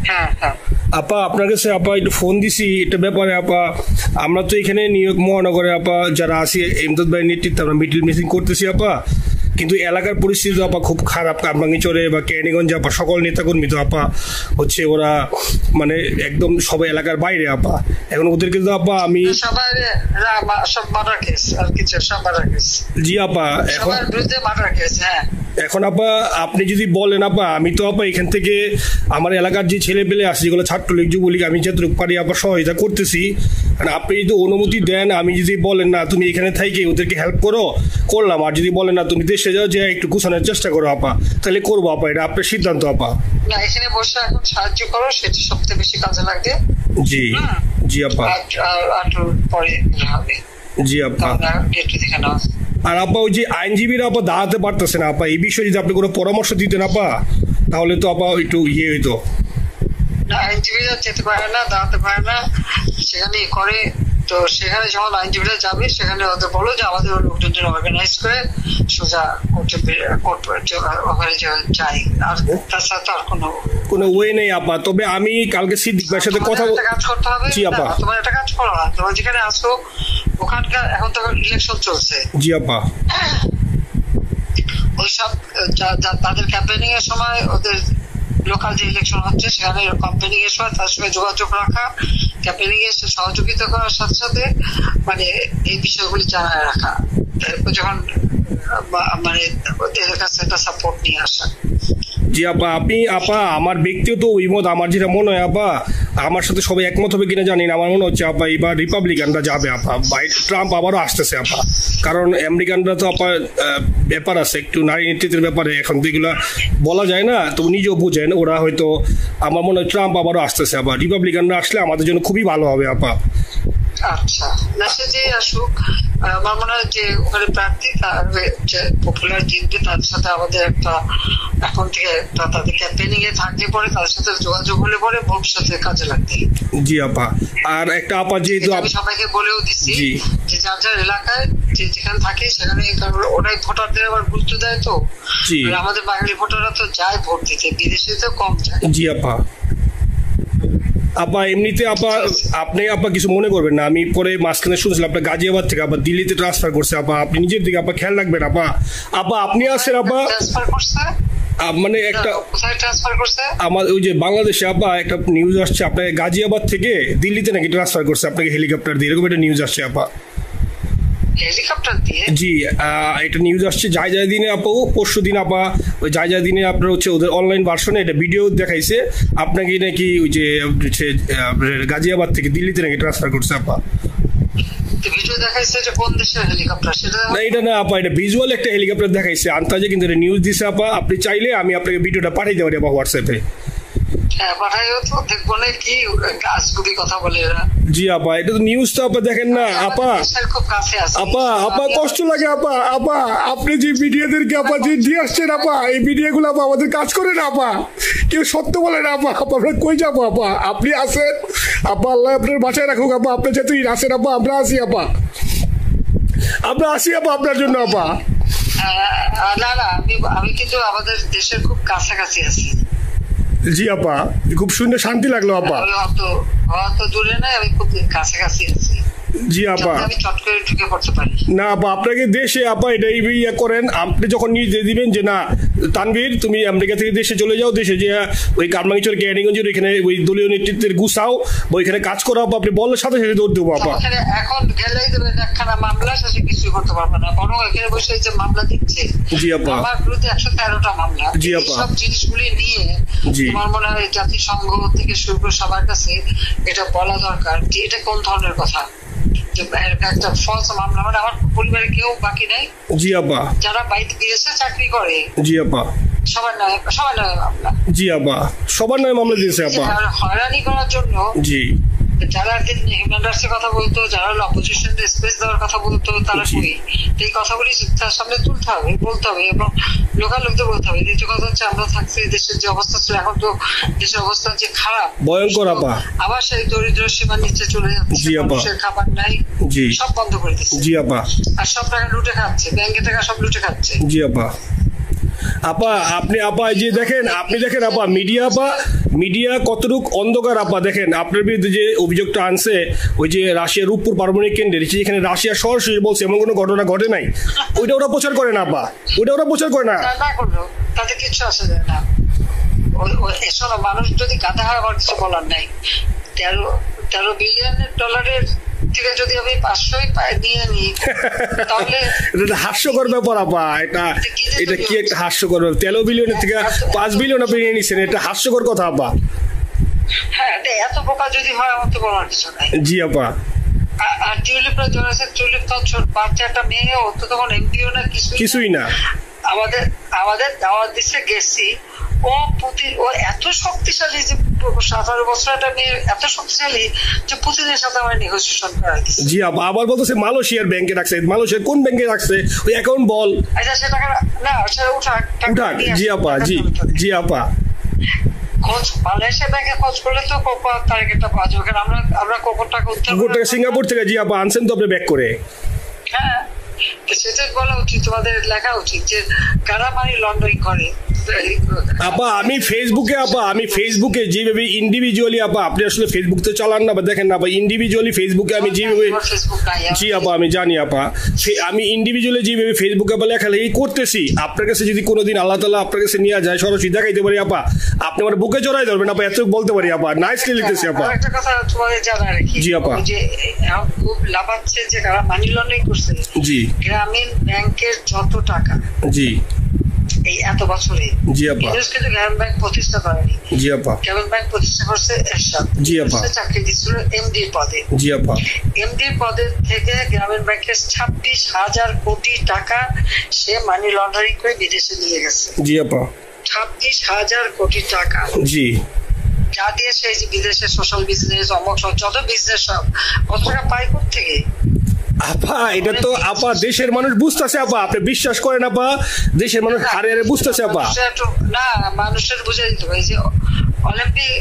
হ্যাঁ হ্যাঁ আপা আপনার কাছে আপা একটু ফোন দিছি এটা ব্যাপারে আপা। আমরা তো এখানে নিউ ইয়র্ক মহানগরে আপা যারা আছি এমদাদ ভাই নেতৃত্বে আমরা মিটিং মিটিং করতেছি আপা, কিন্তু এলাকার পরিস্থিতি আপা খুব খারাপ। কামরাঙ্গীরচরে বা কেরানীগঞ্জে আপা সকল নেতাকর্মী তো আপা হচ্ছে ওরা মানে একদম সবাই এলাকার বাইরে আপা। এখন ওদেরকে তো আপা আমি সবাই সব মার্ডার কেস আর কিছু সব মার্ডার কেস। জি আপা এখন সবার বিরুদ্ধে মার্ডার কেস। হ্যাঁ এখন আপা আপনি যদি বলেন আপা আমি তো আপা এখান থেকে আমার এলাকার যে ছেলে পেলে আছে যেগুলো ছাত্রলীগ যুবলীগ আমি যতটুকু পারি আপা সহায়তা করতেছি। মানে আপনি যদি অনুমতি দেন, আমি যদি বলেন না তুমি এখানে থাকি ওদেরকে হেল্প করো করলাম, আর যদি বলেন না তুমি দেশে যাও যে একটু গুছানোর চেষ্টা করো আপা তাহলে করবো আপা, এটা আপনার সিদ্ধান্ত আপা। না এখানে বসে এখন সাহায্য করো সেটা সবচেয়ে বেশি কাজে লাগবে। জি জি আপা আর পরে হবে। জি আপা একটু দেখে নাও। আর আপা ওই যে আইনজীবীরা আপা দাঁড়াতে পারতেছে না আপা, এই বিষয়ে যদি আপনি কোনো পরামর্শ দিতেন আপা তাহলে তো আপা একটু ইয়ে হইতো। না আইনজীবীরা যেতে পারে না, দাঁড়াতে পারে না, সেখানে করে। তো সেখানে যখন আইনজীবীরা যাবে সেখানে ওদের বলো যে আমাদের লোকজন অর্গানাইজ করে সোজা ওখানে যাই। আর তাছাড়া তো আর কোনো ওয়ে নেই আপা। তবে আমি কালকে সিদ্দিক ভাইয়ের সাথে কথা কাজ করতে হবে। জি আপা তোমার একটা কাজ করো না, তোমার যেখানে আসো ওখানকার এখন তো ইলেকশন চলছে। জি আপা ওইসব তাদের ক্যাম্পেনিং এর সময় ওদের লোকাল যে ইলেকশন হচ্ছে সেখানে ক্যাম্পেনিং এর সময় তার সঙ্গে যোগাযোগ রাখা, ক্যাম্পেনিং এর সহযোগিতা করার সাথে সাথে মানে এই বিষয়গুলি জানায় রাখা, যখন মানে ওদের কাছে একটা সাপোর্ট নিয়ে আসা। জি আপা আপনি আপা আমার ব্যক্তিগত অভিমত আমার যেটা মনে হয় আপা, আমার সাথে সবাই একমত হবে কিনা জানি না, আমার মনে হচ্ছে আপা এবার রিপাবলিকানরা যাবে আপা, ট্রাম্প আবারও আসতেছে আপা। কারণ আমেরিকানরা তো আপা ব্যাপার আছে একটু নারী নেতৃত্বের ব্যাপারে, এখন তো এগুলো বলা যায় না, তো নিজেও বুঝেন ওরা হয়তো আমার মনে হয় ট্রাম্প আবারও আসতেছে আপা। রিপাবলিকানরা আসলে আমাদের জন্য খুবই ভালো হবে আপা। আচ্ছা না সে যে আসুক, আমার মনে হয় যে ওখানে প্রার্থী যে পপুলার জিতবে তার সাথে আমাদের একটা এখন থেকে তাদের ক্যাম্পেনিং এ থাকলে পরে তাদের সাথে যোগাযোগ হলে পরে ভবিষ্যতে কাজে লাগবে। জি আপা আর একটা আপা যেহেতু আমি সবাইকে বলেও দিচ্ছি যে যার যার এলাকায় যে যেখানে থাকে সেখানে, কারণ ওরাই ভোটারদের আবার গুরুত্ব দেয়। তো আমাদের বাঙালি ভোটাররা তো যায় ভোট দিতে, বিদেশে তো কম যায়। জি আপা আপা এমনিতে আপা আপনি আপা কিছু মনে করবেন না, আমি পরে মাঝখানে শুনছিলাম আপনার গাজিয়াবাদ থেকে আপা দিল্লিতে ট্রান্সফার করছে আপা, আপনি নিজের দিকে আপা খেয়াল রাখবেন আপা। আপা আপনি আছেন আপা মানে একটা আমার ওই যে বাংলাদেশে আপা একটা নিউজ আসছে আপনাকে গাজিয়াবাদ থেকে দিল্লিতে নাকি ট্রান্সফার করছে আপনাকে হেলিকপ্টার দিয়ে, এরকম একটা নিউজ আসছে আপা। জি এটা নিউজ আসছে যায় যায় দিনে আপা, পরশু দিন আপা ওই যায় যায় দিনে আপনার হচ্ছে ওদের অনলাইন ভার্সনে এটা ভিডিও দেখাইছে আপনাকে নাকি ওই যে গাজিয়াবাদ থেকে দিল্লিতে নাকি ট্রান্সফার করছে আপা। এটা না আপা এটা ভিজুয়াল একটা হেলিকপ্টার দেখাইছে আন্তাজে, কিন্তু এটা নিউজ দিছে আপা। আপনি চাইলে আমি আপনাকে ভিডিওটা পাঠিয়ে দেবো আপা হোয়াটসঅ্যাপে। জি আপা এটা তো নিউজ তো আপা দেখেন না আপা। আপা আপা কষ্ট লাগে আপা। আপা আপনি যে মিডিয়াদেরকে আপা যে দিয়ে আসছেন আপা, এই মিডিয়াগুলো আপা আমাদের কাজ করে না আপা, কেউ সত্য বলে না আপা। আমরা কই যাবো আপা, আপনি আসেন আপা, আল্লাহ আপনার বাসায় রাখুক আপা, আপনি যেহেতু আসেন আপা আমরা আসি আপা, আমরা আসি আপা আপনার জন্য আপা। না না আমি কিন্তু আমাদের দেশের খুব কাছাকাছি আছি। জি আপা খুব শুনে শান্তি লাগলো আপা। অত দূরে না, আমি খুব কাছাকাছি আছি। জি আপা না আপা আপনাকে দেশে আপা এটা ইয়ে করেন, আপনি যখন নির্দেশ দিবেন যে না তানভীর তুমি আমেরিকা থেকে দেশে চলে যাও, দেশে যে ওই কামরাঙ্গীরচর কেরানীগঞ্জের ওইখানে ওই দলীয় নেতৃত্বের গুছাও ওইখানে কাজ করো আপা, আপনি বলার সাথে সাথে দৌড় দেবো আপা। এখন গেলেই দেবেন একখানা মামলা, শেষে কিছুই করতে পারবে না, বরং এখানে বসে যে মামলা দিচ্ছে। জি আপা আমার বিরুদ্ধে 113টা মামলা। জি আপা সব জিনিসগুলি নিয়ে আমার মনে হয় জাতিসংঘ থেকে শুরু করে সবার কাছে এটা বলা দরকার যে এটা কোন ধরনের কথা, একটা ফলস মামলা, মানে আমার পরিবারে কেউ বাকি নেই। জি আপা যারা বাইরে বিদেশে চাকরি করে। জি আপা সবার নয় মামলা। জি আপা সবার নয় মামলা দিয়েছে আপা হয়রানি করার জন্য। জি যারা হিউম্যান রাইটসের কথা বলতো, যারা অপোজিশন স্পেস দেওয়ার কথা বলতো, তারা কই এই কথাগুলি তার সামনে তুলতে হবে, বলতে হবে এবং লোকাল লোকদের বলতে হবে। দ্বিতীয় কথা হচ্ছে আমরা থাকছি দেশের যে অবস্থা ছিল, এখন তো দেশের অবস্থা যে খারাপ ভয়ঙ্কর আপা, আবার সেই দরিদ্র সীমার নিচে চলে যাচ্ছে, মানুষের খাবার নাই, সব বন্ধ করে দিচ্ছে। জি আপা আর সব টাকা লুটে খাচ্ছে, ব্যাংকে টাকা সব লুটে খাচ্ছে। জি আপা আপা আপনি আপা যে দেখেন আপা মিডিয়া কতটুক অন্ধকার আপা দেখেন আপনার বিরুদ্ধে যে অভিযোগটা আনছে ওই যে রাশিয়ার রূপপুর পারমাণবিক কেন্দ্রে যেখানে রাশিয়া সরাসরি বলছে এমন কোনো ঘটনা ঘটে নাই, ওইটা ওরা প্রচার করে না আপা, ওইটা ওরা প্রচার করে না। তাতে কিছু আসে যায় না। এসব মানুষ যদি গাধা হয় আমার কিছু বলার নাই। 13 বিলিয়ন ডলারের থেকে যদি আমি 500 নিয়ে নিই তাহলে হাস্যকর ব্যাপার আপা। এটা কি একটা হাস্যকর, 13 বিলিয়নের থেকে 5 বিলিয়ন আপনি নিয়ে নিচ্ছেন, এটা হাস্যকর কথা আপা। হ্যাঁ, এত বোকা যদি হয় আমার তো বলার কিছু নাই। জি আপা। আর টিউলিপরা ধরেছে, টিউলিপ তো বাচ্চা একটা মেয়ে, ও তো তখন এমপিও না, কিছুই না। আমাদের দাওয়াত দিচ্ছে, গেছি। ও এত শক্তিশালী যে 17 বছর একটা মেয়ে এত শক্তিশালী যে পুতিনের সাথে আমার নেগোসিয়েশন করা দিচ্ছে। জি আপা। আবার বলতেছে মালয়েশিয়ার ব্যাংকে রাখছে, মালয়েশিয়ার কোন ব্যাংকে রাখছে ওই অ্যাকাউন্ট বল। আচ্ছা সে টাকা না, সেটা উঠাক। জি আপা। জি আপা। মালয়েশিয়া ব্যাংকে খোঁজ করলে তো কোকোর টার্গেটটা পাওয়া যাবে, কারণ আমরা কোকোর টাকা উত্তর সিঙ্গাপুর থেকে। জি আপা, আনছেন তো আপনি ব্যাক করে। হ্যাঁ, সেটাই বলা উচিত, তোমাদের লেখা উচিত যে কারা মানি লন্ডারিং করে। আপা আমি ফেসবুকে যেভাবে ইন্ডিভিজুয়ালি আপা, আপনি আসলে ফেসবুক তো চালান না বা দেখেন না, ইন্ডিভিজুয়ালি ফেসবুকে আমি যেভাবে, জি আপা আমি জানি আপা, আমি ইন্ডিভিজুয়ালি যেভাবে ফেসবুকে আপা লেখালেখি করতেছি, আপনার কাছে যদি কোনোদিন আল্লাহ তাআলা আপনার কাছে নিয়ে যায়, সরাসরি দেখাইতে পারি আপা, আপনি আমার বুকে জড়াই ধরবেন আপা, এত বলতে পারি আপা। নাইসলি লিখতেছি আপা। একটা কথা তোমাদের জানা রাখি, জি আপা, যে খুব লাভাচ্ছে যে কারা মানি লন্ডারিং করছে। জি, গ্রামীণ ব্যাংকের যত টাকা, জি এই এত বছরে, জি আপা, কিন্তু গ্রামীণ ব্যাংক প্রতিষ্ঠা করেনি। জি আপা। গ্রামীণ ব্যাংক প্রতিষ্ঠা করছে এরশাদ। জি আপা। চাকরি দিচ্ছিল এমডি পদে। জি আপা। এমডি পদের থেকে গ্রামীণ ব্যাংকের 26,000 কোটি টাকা সে মানি লন্ডারিং করে বিদেশে নিয়ে গেছে। জি আপা। 26,000 কোটি টাকা। জি, যা দিয়ে সেই বিদেশে সোশ্যাল বিজনেস, অমক যত বিজনেস সব কত টাকা পায় থেকে। আপা এটা তো আপা দেশের মানুষ বুঝতেছে আপা, আপনি বিশ্বাস করেন আপা, দেশের মানুষ হারে হারে বুঝতেছে আপা। না, মানুষের বুঝে দিতে হবে যে অলিম্পিক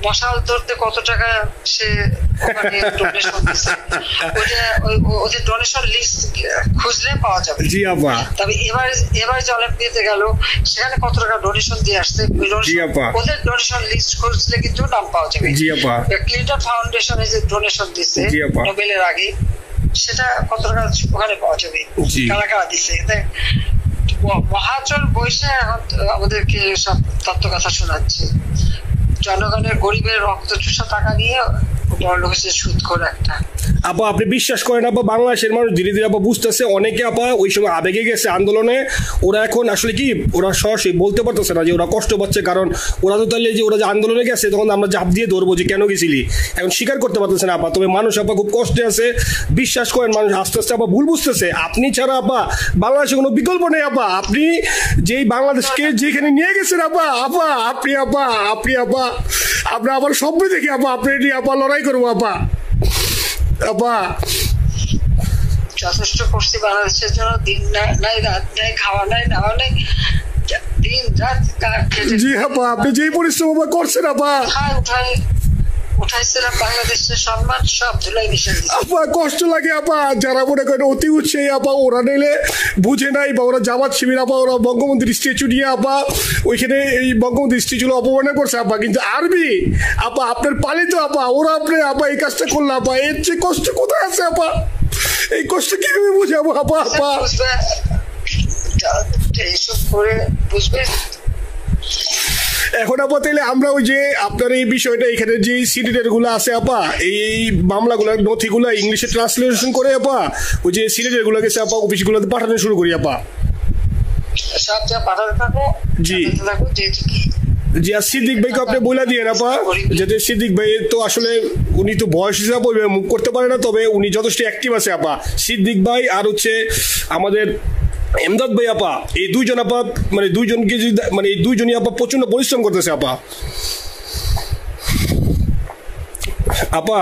মশাল ধরতে কত টাকা সে ডোনেশন দিচ্ছে, ওদের ডোনেশন লিস্ট খুঁজলে পাওয়া যাবে। জি আপা। তবে এবার যে অলিম্পিকে গেল সেখানে কত টাকা ডোনেশন দিয়ে আসছে, ওদের ডোনেশন লিস্ট খুঁজলে কিন্তু নাম পাওয়া যাবে। জি আপা। ক্লিন্টন ফাউন্ডেশনে যে ডোনেশন দিচ্ছে নোবেলের আগে, সেটা কত টাকা ওখানে পাওয়া যাবে, কারা কারা দিচ্ছে। মহাচল বসে এখন আমাদেরকে সব তত্ত্ব কথা শোনাচ্ছে, জনগণের গরিবের রক্ত চুষা টাকা নিয়ে বড় হয়েছে সুদ করে একটা। আপা আপনি বিশ্বাস করেন আপা, বাংলাদেশের মানুষ ধীরে ধীরে আপা বুঝতেছে, অনেকে আপা ওই সময় আবেগে গেছে আন্দোলনে, ওরা এখন আসলে কি ওরা সরাসরি বলতে পারতেছে না যে ওরা কষ্ট পাচ্ছে, কারণ ওরা তো তাহলে যে ওরা যে আন্দোলনে গেছে তখন আমরা ঝাঁপ দিয়ে ধরবো যে কেন গেছিলি, এখন স্বীকার করতে পারতেছে না আপা। তবে মানুষ আপা খুব কষ্টে আছে, বিশ্বাস করেন মানুষ আস্তে আস্তে আপা ভুল বুঝতেছে। আপনি ছাড়া আপা বাংলাদেশে কোনো বিকল্প নেই আপা, আপনি যেই বাংলাদেশকে যেখানে নিয়ে গেছেন আপা, আপনি আমরা আবার সভ্য দেখি আপা, আপনি নিয়ে আপা লড়াই করবো আপা। আপা যথেষ্ট করছি বাংলাদেশের জন্য, দিন নাই রাত নাই, খাওয়া নাই নাওয়া নাই, দিন রাত। জি আপা, আপনি যেই পরিশ্রম করছেন আপা, উঠাইছিলাম বাংলাদেশের সম্মান সব ধুলাই মিশে দিয়েছে। আপা কষ্ট লাগে আপা, যারা মনে করেন অতি উৎসাহী আপা, ওরা নিলে বুঝে নাই, বা ওরা জামাত শিবির আপা, ওরা বঙ্গবন্ধুর স্ট্যাচু নিয়ে আপা ওইখানে এই বঙ্গবন্ধুর স্ট্যাচু অপমানে করছে আপা, কিন্তু আরবি আপা আপনার পালিত আপা, ওরা আপনি আপা এই কাজটা করলো আপা, এর যে কষ্ট কোথায় আছে আপা, এই কষ্ট কিভাবে বুঝাবো আপা? এইসব করে বুঝবে। এখন আপা তাইলে আমরা ওই যে আপনার এই বিষয়টা এখানে যে সিডিডের গুলো আছে আপা, এই মামলাগুলো নথিগুলো ইংলিশে ট্রান্সলেশন করে আপা ওই যে সিডিডের গুলো গেছে আপা অফিসগুলোতে পাঠানো শুরু করি আপা। সব যা পাঠাতে থাকো। জি জি। আর সিদ্দিক ভাইকে আপনি বলে দিয়ে আপা, যাতে সিদ্দিক ভাই তো আসলে উনি তো বয়স হিসাবে মুভ করতে পারে না, তবে উনি যথেষ্ট অ্যাক্টিভ আছে আপা। সিদ্দিক ভাই আর হচ্ছে আমাদের এমদাদ ভাই আপা, এই দুইজন আপা মানে দুইজনকে মানে এই দুইজনই আপা প্রচন্ড পরিশ্রম করতেছে আপা। আপা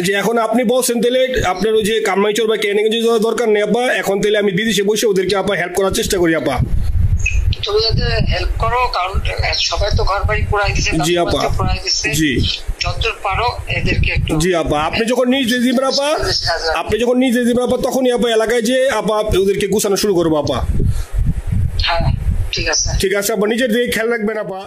যে এখন আপনি বলছেন তাহলে আপনার ওই যে কামাইচর বা কেনিগঞ্জ যাওয়ার দরকার নেই আপা, এখন তাহলে আমি বিদেশে বসে ওদেরকে আপা হেল্প করার চেষ্টা করি আপা। তুমি যাতে হেল্প করো, কারণ সবাই তো ঘর বাড়ি পুরাই দিছে। জি আপা। জি যতদূর পারো এদেরকে একটু। জি আপা, আপনি যখন নিজে দিবেন আপা, তখনই আপা এলাকায় যে আপা ওদেরকে গুছানো শুরু করবো আপা। হ্যাঁ ঠিক আছে ঠিক আছে আপা, নিজের দিকে খেয়াল রাখবেন আপা।